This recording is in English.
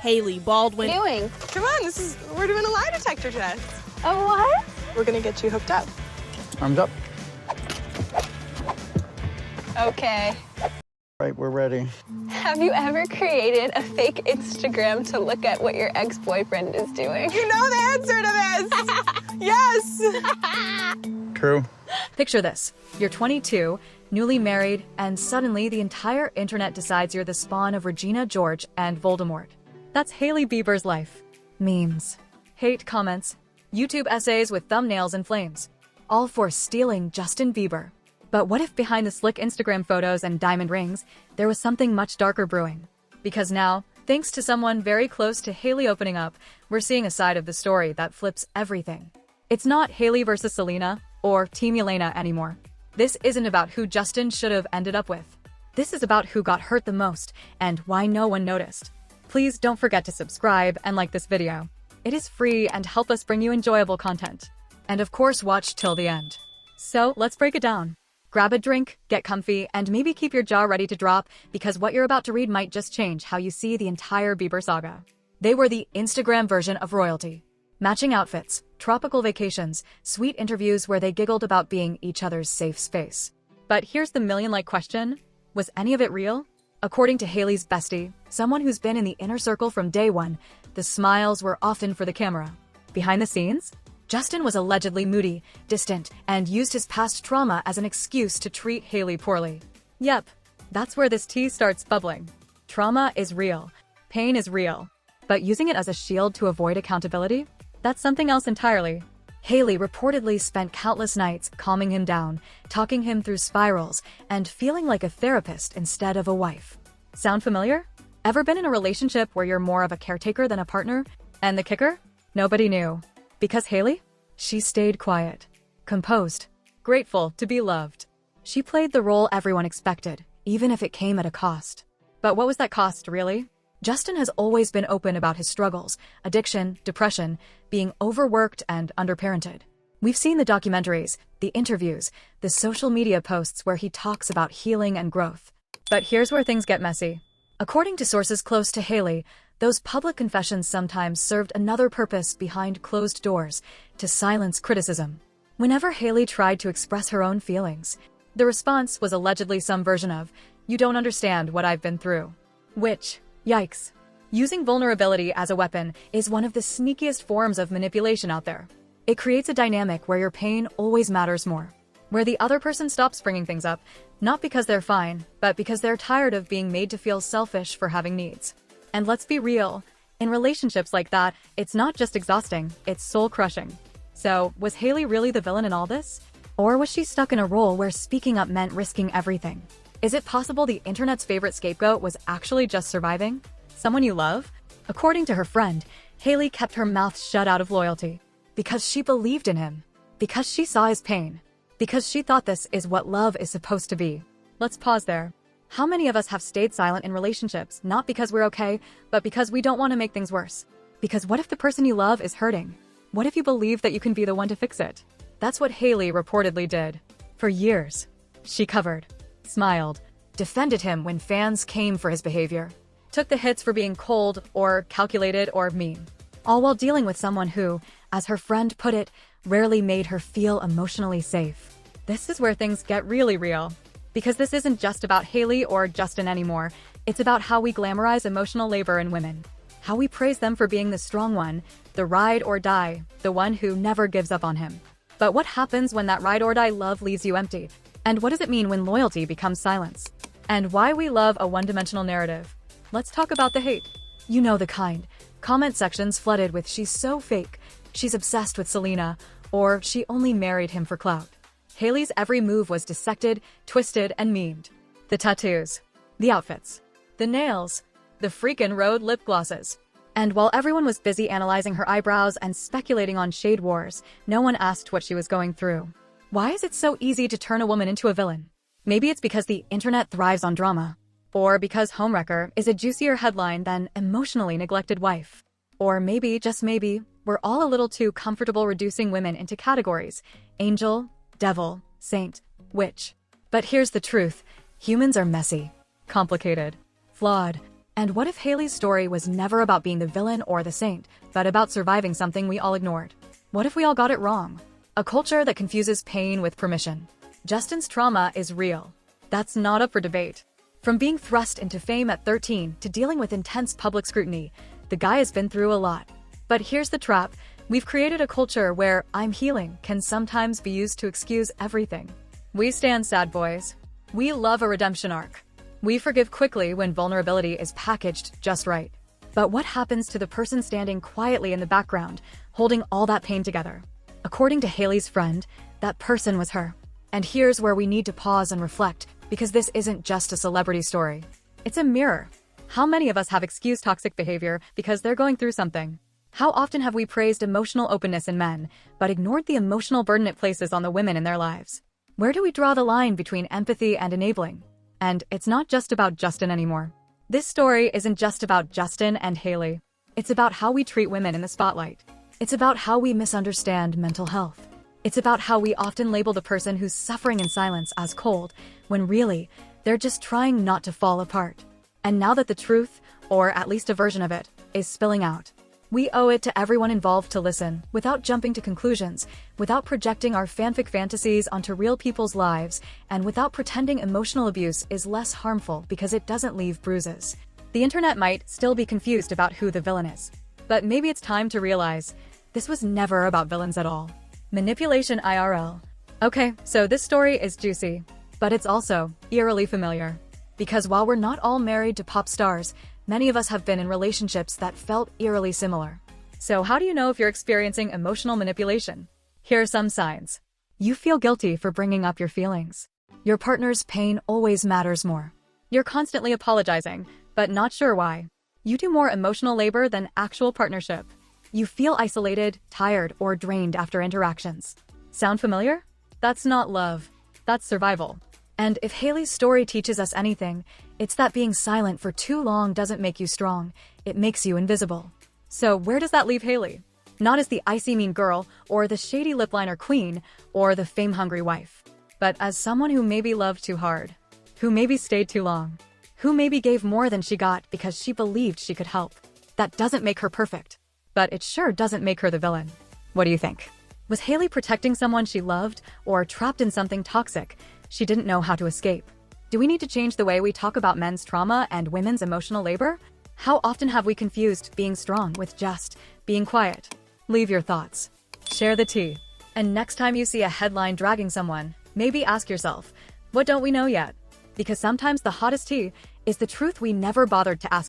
Hailey Baldwin. What are you doing? Come on, we're doing a lie detector test. Oh, what? We're gonna get you hooked up. Arms up. Okay. Right, we're ready. Have you ever created a fake Instagram to look at what your ex-boyfriend is doing? You know the answer to this. Yes. True. Picture this. You're 22, newly married, and suddenly the entire internet decides you're the spawn of Regina George and Voldemort. That's Hailey Bieber's life. Memes, hate comments, YouTube essays with thumbnails in flames. All for stealing Justin Bieber. But what if behind the slick Instagram photos and diamond rings, there was something much darker brewing? Because now, thanks to someone very close to Hailey opening up, we're seeing a side of the story that flips everything. It's not Hailey versus Selena or Team Jelena anymore. This isn't about who Justin should have ended up with. This is about who got hurt the most and why no one noticed. Please don't forget to subscribe and like this video. It is free and help us bring you enjoyable content. And of course, watch till the end. So let's break it down. Grab a drink, get comfy, and maybe keep your jaw ready to drop because what you're about to read might just change how you see the entire Bieber saga. They were the Instagram version of royalty. Matching outfits, tropical vacations, sweet interviews where they giggled about being each other's safe space. But here's the million-like question. Was any of it real? According to Hailey's bestie, someone who's been in the inner circle from day one, the smiles were often for the camera. Behind the scenes? Justin was allegedly moody, distant, and used his past trauma as an excuse to treat Hailey poorly. Yep, that's where this tea starts bubbling. Trauma is real. Pain is real. But using it as a shield to avoid accountability? That's something else entirely. Hailey reportedly spent countless nights calming him down, talking him through spirals, and feeling like a therapist instead of a wife. Sound familiar? Ever been in a relationship where you're more of a caretaker than a partner? And the kicker? Nobody knew. Because Hailey? She stayed quiet, composed, grateful to be loved. She played the role everyone expected, even if it came at a cost. But what was that cost, really? Justin has always been open about his struggles, addiction, depression, being overworked and underparented. We've seen the documentaries, the interviews, the social media posts where he talks about healing and growth. But here's where things get messy. According to sources close to Hailey, those public confessions sometimes served another purpose behind closed doors, to silence criticism. Whenever Hailey tried to express her own feelings, the response was allegedly some version of, "You don't understand what I've been through." Which, yikes. Using vulnerability as a weapon is one of the sneakiest forms of manipulation out there. It creates a dynamic where your pain always matters more, where the other person stops bringing things up, not because they're fine, but because they're tired of being made to feel selfish for having needs. And let's be real, in relationships like that, it's not just exhausting, it's soul-crushing. So, was Hailey really the villain in all this? Or was she stuck in a role where speaking up meant risking everything? Is it possible the internet's favorite scapegoat was actually just surviving? Someone you love? According to her friend, Hailey kept her mouth shut out of loyalty. Because she believed in him. Because she saw his pain. Because she thought this is what love is supposed to be. Let's pause there. How many of us have stayed silent in relationships, not because we're okay, but because we don't want to make things worse? Because what if the person you love is hurting? What if you believe that you can be the one to fix it? That's what Hailey reportedly did. For years, she covered, smiled, defended him when fans came for his behavior, took the hits for being cold or calculated or mean, all while dealing with someone who, as her friend put it, rarely made her feel emotionally safe. This is where things get really real. Because this isn't just about Hailey or Justin anymore, it's about how we glamorize emotional labor in women. How we praise them for being the strong one, the ride or die, the one who never gives up on him. But what happens when that ride or die love leaves you empty? And what does it mean when loyalty becomes silence? And why we love a one-dimensional narrative. Let's talk about the hate. You know the kind. Comment sections flooded with "she's so fake," "she's obsessed with Selena," or "she only married him for clout." Hailey's every move was dissected, twisted, and memed. The tattoos, the outfits, the nails, the freakin' road lip glosses. And while everyone was busy analyzing her eyebrows and speculating on shade wars, no one asked what she was going through. Why is it so easy to turn a woman into a villain? Maybe it's because the internet thrives on drama. Or because homewrecker is a juicier headline than emotionally neglected wife. Or maybe, just maybe, we're all a little too comfortable reducing women into categories: angel, devil, saint, witch. But here's the truth. Humans are messy, complicated, flawed, And what if Hailey's story was never about being the villain or the saint, but about surviving something we all ignored? What if we all got it wrong? A culture that confuses pain with permission. Justin's trauma is real. That's not up for debate. From being thrust into fame at 13 to dealing with intense public scrutiny, the guy has been through a lot. But here's the trap. We've created a culture where "I'm healing" can sometimes be used to excuse everything. We stand sad boys. We love a redemption arc. We forgive quickly when vulnerability is packaged just right. But what happens to the person standing quietly in the background, holding all that pain together? According to Hailey's friend, that person was her. And here's where we need to pause and reflect, because this isn't just a celebrity story. It's a mirror. How many of us have excused toxic behavior because they're going through something? How often have we praised emotional openness in men, but ignored the emotional burden it places on the women in their lives? Where do we draw the line between empathy and enabling? And it's not just about Justin anymore. This story isn't just about Justin and Hailey. It's about how we treat women in the spotlight. It's about how we misunderstand mental health. It's about how we often label the person who's suffering in silence as cold, when really, they're just trying not to fall apart. And now that the truth, or at least a version of it, is spilling out, we owe it to everyone involved to listen, without jumping to conclusions, without projecting our fanfic fantasies onto real people's lives, and without pretending emotional abuse is less harmful because it doesn't leave bruises. The internet might still be confused about who the villain is. But maybe it's time to realize, this was never about villains at all. Manipulation IRL. Okay, so this story is juicy, but it's also eerily familiar. Because while we're not all married to pop stars, many of us have been in relationships that felt eerily similar. So how do you know if you're experiencing emotional manipulation? Here are some signs. You feel guilty for bringing up your feelings. Your partner's pain always matters more. You're constantly apologizing, but not sure why. You do more emotional labor than actual partnership. You feel isolated, tired, or drained after interactions. Sound familiar? That's not love. That's survival. And if Hailey's story teaches us anything, it's that being silent for too long doesn't make you strong, it makes you invisible. So where does that leave Hailey? Not as the icy mean girl, or the shady lip liner queen, or the fame-hungry wife, but as someone who maybe loved too hard, who maybe stayed too long, who maybe gave more than she got because she believed she could help. That doesn't make her perfect, but it sure doesn't make her the villain. What do you think? Was Hailey protecting someone she loved, or trapped in something toxic she didn't know how to escape? Do we need to change the way we talk about men's trauma and women's emotional labor? How often have we confused being strong with just being quiet? Leave your thoughts. Share the tea. And next time you see a headline dragging someone, maybe ask yourself, what don't we know yet? Because sometimes the hottest tea is the truth we never bothered to ask.